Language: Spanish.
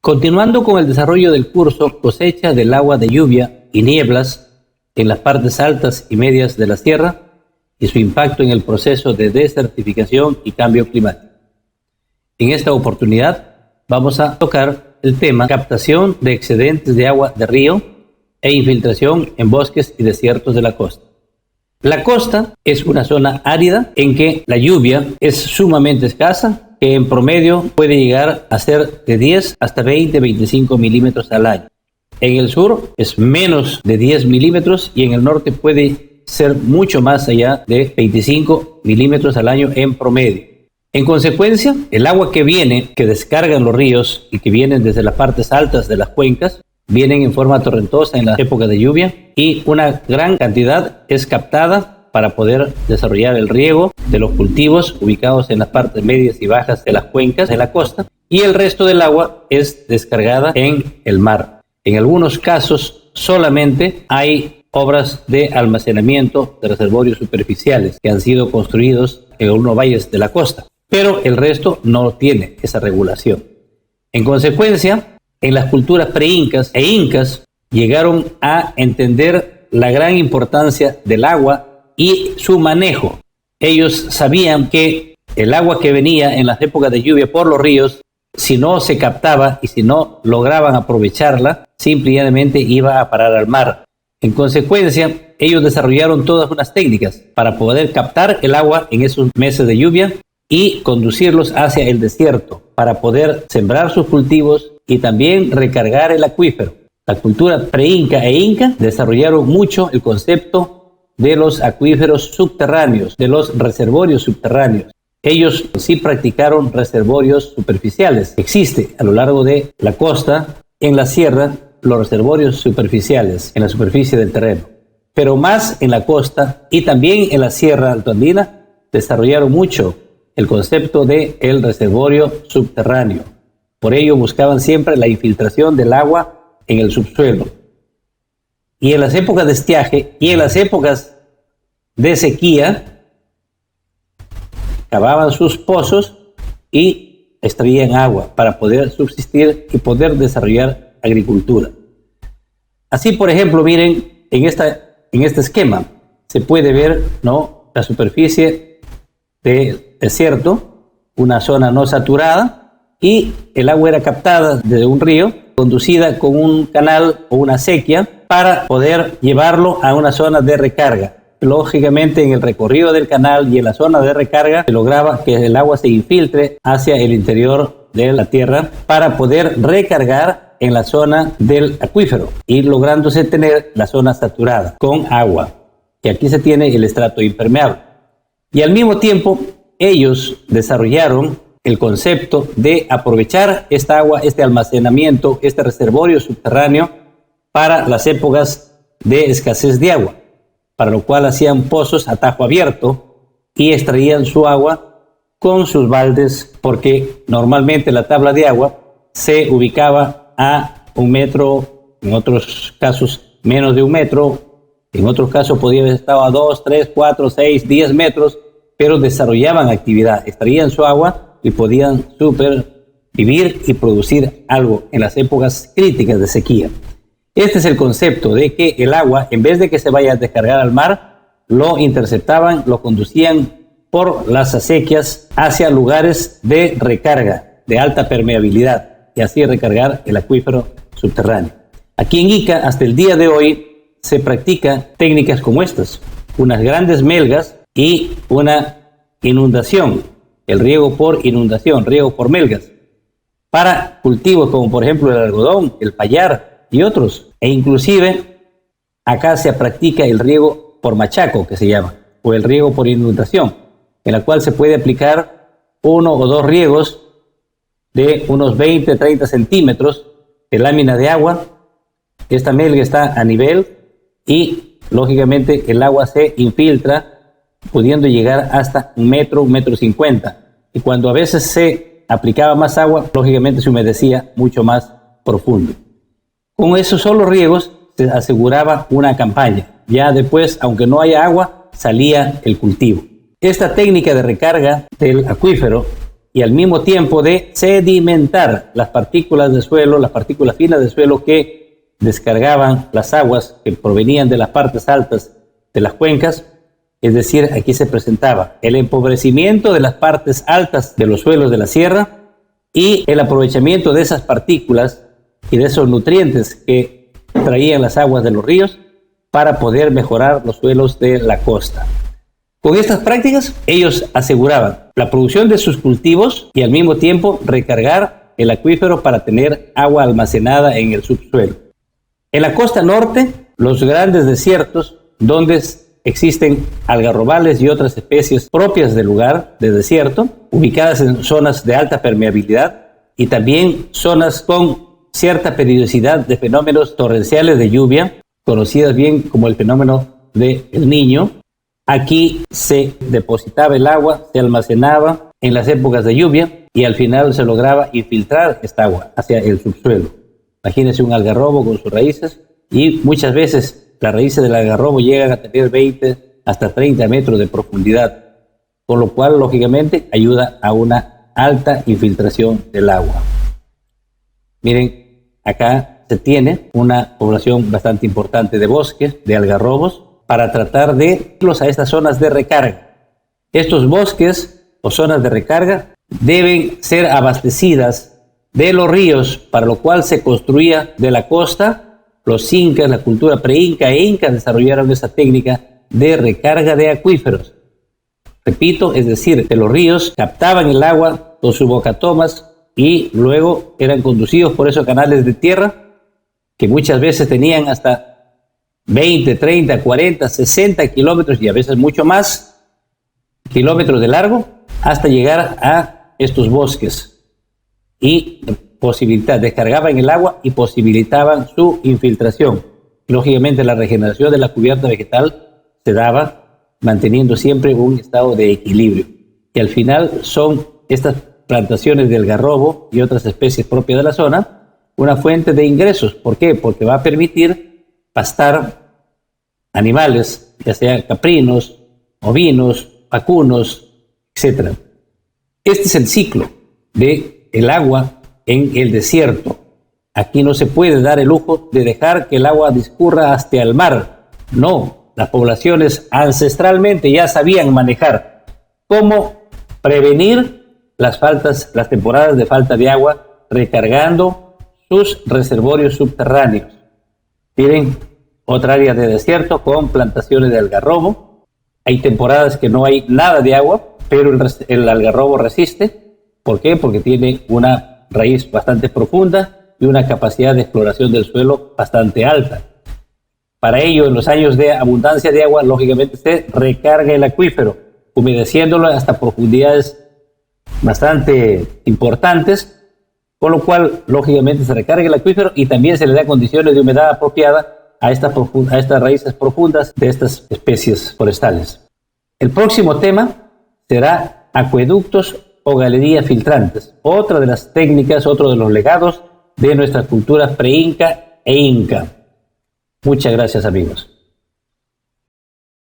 Continuando con el desarrollo del curso, cosecha del agua de lluvia y nieblas en las partes altas y medias de la sierra y su impacto en el proceso de desertificación y cambio climático. En esta oportunidad vamos a tocar el tema captación de excedentes de agua de río e infiltración en bosques y desiertos de la costa. La costa es una zona árida en que la lluvia es sumamente escasa, que en promedio puede llegar a ser de 10 hasta 20-25 milímetros al año. En el sur es menos de 10 milímetros y en el norte puede ser mucho más allá de 25 milímetros al año en promedio. En consecuencia, el agua que descargan los ríos y que vienen desde las partes altas de las cuencas, vienen en forma torrentosa en la época de lluvia y una gran cantidad es captada para poder desarrollar el riego de los cultivos ubicados en las partes medias y bajas de las cuencas de la costa, y el resto del agua es descargada en el mar. En algunos casos solamente hay obras de almacenamiento de reservorios superficiales que han sido construidos en algunos valles de la costa, pero el resto no tiene esa regulación. En consecuencia, en las culturas preincas e incas llegaron a entender la gran importancia del agua y su manejo. Ellos sabían que el agua que venía en las épocas de lluvia por los ríos, si no se captaba y si no lograban aprovecharla, simplemente iba a parar al mar. En consecuencia, ellos desarrollaron todas unas técnicas para poder captar el agua en esos meses de lluvia y conducirlos hacia el desierto para poder sembrar sus cultivos y también recargar el acuífero. La cultura preinca e inca desarrollaron mucho el concepto de los acuíferos subterráneos, de los reservorios subterráneos. Ellos sí practicaron reservorios superficiales. Existe a lo largo de la costa, en la sierra, los reservorios superficiales, en la superficie del terreno. Pero más en la costa y también en la sierra altoandina, desarrollaron mucho el concepto de el reservorio subterráneo. Por ello buscaban siempre la infiltración del agua en el subsuelo. Y en las épocas de estiaje y en las épocas de sequía, cavaban sus pozos y extraían agua para poder subsistir y poder desarrollar agricultura. Así, por ejemplo, miren, en este esquema se puede ver, ¿no?, la superficie del desierto, una zona no saturada, y el agua era captada desde un río, conducida con un canal o una acequia para poder llevarlo a una zona de recarga. Lógicamente, en el recorrido del canal y en la zona de recarga se lograba que el agua se infiltre hacia el interior de la tierra para poder recargar en la zona del acuífero y lográndose tener la zona saturada con agua. Y aquí se tiene el estrato impermeable. Y al mismo tiempo, ellos desarrollaron el concepto de aprovechar esta agua, este almacenamiento, este reservorio subterráneo para las épocas de escasez de agua, para lo cual hacían pozos a tajo abierto y extraían su agua con sus baldes, porque normalmente la tabla de agua se ubicaba a 1 metro, en otros casos menos de 1 metro, en otros casos podía haber estado a 2, 3, 4, 6, 10 metros, pero desarrollaban actividad, extraían su agua y podían vivir y producir algo en las épocas críticas de sequía. Este es el concepto de que el agua, en vez de que se vaya a descargar al mar, lo interceptaban, lo conducían por las acequias hacia lugares de recarga, de alta permeabilidad, y así recargar el acuífero subterráneo. Aquí en Ica, hasta el día de hoy, se practican técnicas como estas, unas grandes melgas y una inundación, el riego por inundación, riego por melgas, para cultivos como por ejemplo el algodón, el payar y otros. E inclusive acá se practica el riego por machaco, que se llama, o el riego por inundación, en la cual se puede aplicar 1 o 2 riegos de unos 20-30 centímetros de lámina de agua. Esta melga está a nivel y lógicamente el agua se infiltra, pudiendo llegar hasta 1 metro, 1,50 m. Y cuando a veces se aplicaba más agua, lógicamente se humedecía mucho más profundo. Con esos solos riegos se aseguraba una campaña. Ya después, aunque no haya agua, salía el cultivo. Esta técnica de recarga del acuífero y al mismo tiempo de sedimentar las partículas de suelo, las partículas finas del suelo que descargaban las aguas que provenían de las partes altas de las cuencas. Es decir, aquí se presentaba el empobrecimiento de las partes altas de los suelos de la sierra y el aprovechamiento de esas partículas y de esos nutrientes que traían las aguas de los ríos para poder mejorar los suelos de la costa. Con estas prácticas, ellos aseguraban la producción de sus cultivos y al mismo tiempo recargar el acuífero para tener agua almacenada en el subsuelo. En la costa norte, los grandes desiertos, donde existen algarrobales y otras especies propias del lugar de desierto, ubicadas en zonas de alta permeabilidad y también zonas con cierta periodicidad de fenómenos torrenciales de lluvia, conocidas bien como el fenómeno del Niño. Aquí se depositaba el agua, se almacenaba en las épocas de lluvia y al final se lograba infiltrar esta agua hacia el subsuelo. Imagínense un algarrobo con sus raíces y muchas veces las raíces del algarrobo llegan a tener 20 hasta 30 metros de profundidad, con lo cual lógicamente ayuda a una alta infiltración del agua. Miren, acá se tiene una población bastante importante de bosques, de algarrobos, para tratar de irlos a estas zonas de recarga. Estos bosques o zonas de recarga deben ser abastecidas de los ríos, para lo cual se construía de la costa. Los incas, la cultura pre-inca e inca desarrollaron esa técnica de recarga de acuíferos. Repito, es decir, que los ríos captaban el agua con sus bocatomas y luego eran conducidos por esos canales de tierra que muchas veces tenían hasta 20, 30, 40, 60 kilómetros y a veces mucho más kilómetros de largo hasta llegar a estos bosques y descargaban el agua y posibilitaban su infiltración. Lógicamente la regeneración de la cubierta vegetal se daba manteniendo siempre un estado de equilibrio. Y al final son estas plantaciones de algarrobo y otras especies propias de la zona una fuente de ingresos. ¿Por qué? Porque va a permitir pastar animales, ya sean caprinos, ovinos, vacunos, etc. Este es el ciclo del agua en el desierto. Aquí no se puede dar el lujo de dejar que el agua discurra hasta el mar. No, las poblaciones ancestralmente ya sabían manejar cómo prevenir las temporadas de falta de agua, recargando sus reservorios subterráneos. Tienen otra área de desierto con plantaciones de algarrobo. Hay temporadas que no hay nada de agua, pero el algarrobo resiste. ¿Por qué? Porque tiene una raíz bastante profunda y una capacidad de exploración del suelo bastante alta. Para ello, en los años de abundancia de agua, lógicamente se recarga el acuífero, humedeciéndolo hasta profundidades bastante importantes, con lo cual, lógicamente, se recarga el acuífero y también se le da condiciones de humedad apropiada a estas raíces profundas de estas especies forestales. El próximo tema será acueductos o galerías filtrantes, otra de las técnicas, otro de los legados de nuestra cultura pre-inca e inca. Muchas gracias, amigos.